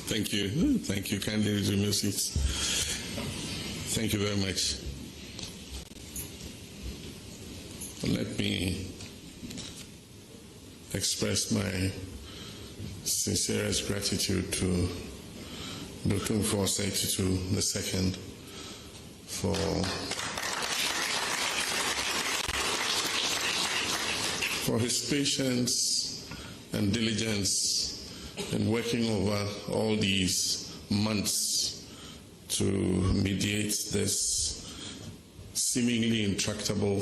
Thank you. Thank you. Kindly resume your seats. Thank you very much. Let me express my sincerest gratitude to Dr. Mfo II for his patience and diligence in working over all these months to mediate this seemingly intractable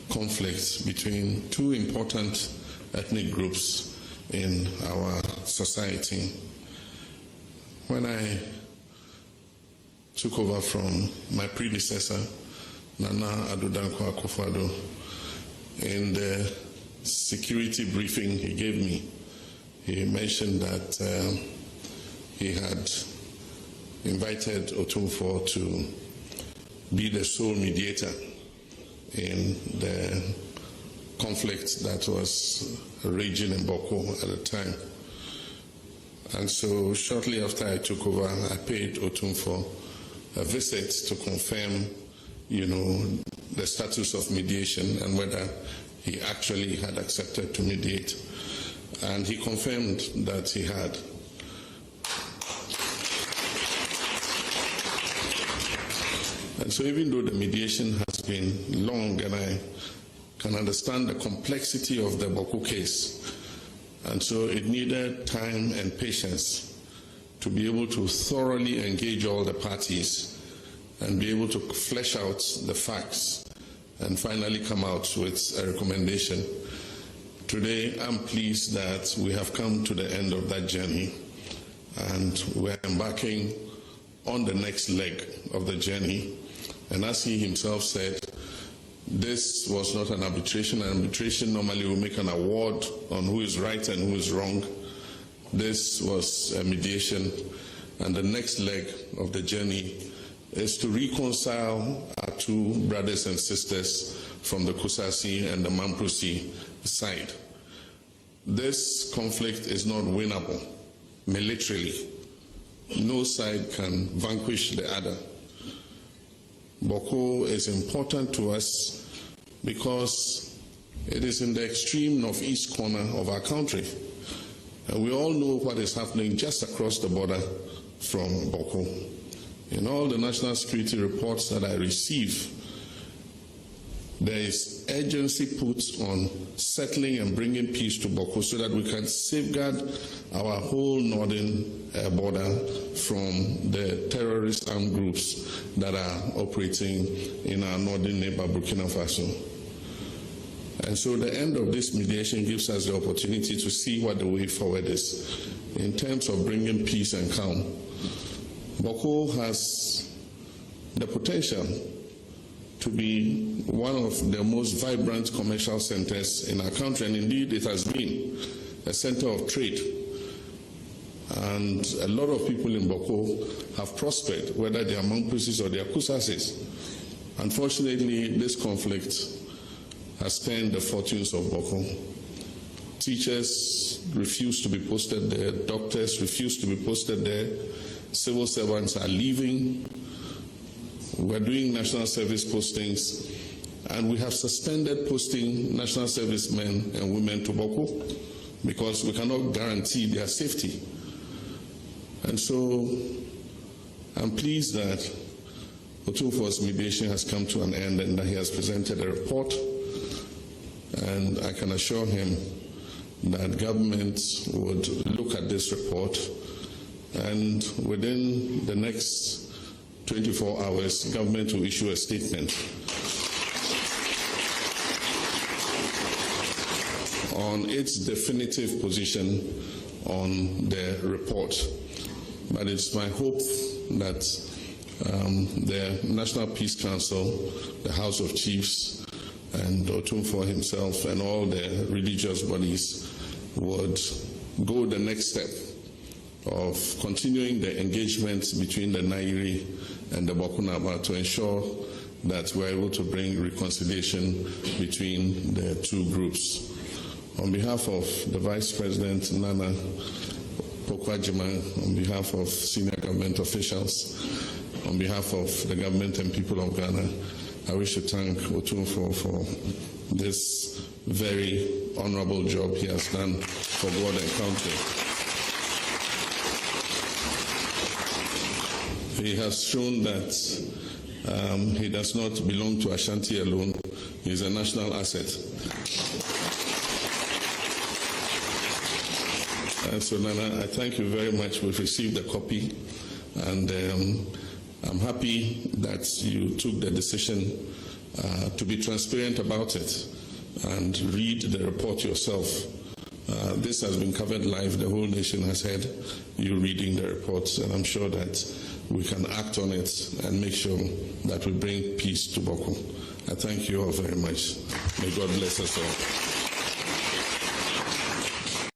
conflict between two important ethnic groups in our society. When I took over from my predecessor, Nana Addo Dankwa Akufo-Addo, in the security briefing he gave me, he mentioned that he had invited Otumfuo to be the sole mediator in the conflict that was raging in Bawku at the time. And so shortly after I took over, I paid Otumfuo a visit to confirm, the status of mediation and whether he actually had accepted to mediate. And he confirmed that he had. And so even though the mediation has been long, and I can understand the complexity of the Bawku case, and so it needed time and patience to be able to thoroughly engage all the parties and be able to flesh out the facts and finally come out with a recommendation. Today, I'm pleased that we have come to the end of that journey, and we're embarking on the next leg of the journey. And as he himself said, this was not an arbitration. An arbitration normally will make an award on who is right and who is wrong. This was a mediation, and the next leg of the journey is to reconcile our two brothers and sisters from the Kusasi and the Mamprosi side. This conflict is not winnable militarily. No side can vanquish the other. Bawku is important to us because it is in the extreme northeast corner of our country. And we all know what is happening just across the border from Bawku. In all the national security reports that I receive, there is urgency put on settling and bringing peace to Bawku so that we can safeguard our whole northern border from the terrorist armed groups that are operating in our northern neighbor, Burkina Faso. And so the end of this mediation gives us the opportunity to see what the way forward is in terms of bringing peace and calm. Bawku has the potential to be one of the most vibrant commercial centers in our country, and indeed it has been a center of trade. And a lot of people in Bawku have prospered, whether they are Mamprosis or they are Kusasis. Unfortunately, this conflict has turned the fortunes of Bawku. Teachers refuse to be posted there, doctors refuse to be posted there, civil servants are leaving. We're doing national service postings, and we have suspended posting national servicemen and women to Bawku because we cannot guarantee their safety. And so I'm pleased that Otumfuo's mediation has come to an end and that he has presented a report, and I can assure him that government would look at this report, and within the next 24 hours, government will issue a statement on its definitive position on the report. But it's my hope that the National Peace Council, the House of Chiefs, and Otumfuo himself and all the religious bodies would go the next step of continuing the engagement between the Nairi and the Bawku Naba to ensure that we're able to bring reconciliation between the two groups. On behalf of the Vice President, Nana Pokwajima, on behalf of senior government officials, on behalf of the government and people of Ghana, I wish to thank Otumfuo for this very honorable job he has done for God and country. He has shown that he does not belong to Ashanti alone. He is a national asset. So, Nana, I thank you very much. We've received a copy, and I'm happy that you took the decision to be transparent about it and read the report yourself. This has been covered live. The whole nation has heard you reading the reports, and I'm sure that we can act on it and make sure that we bring peace to Bawku. I thank you all very much. May God bless us all.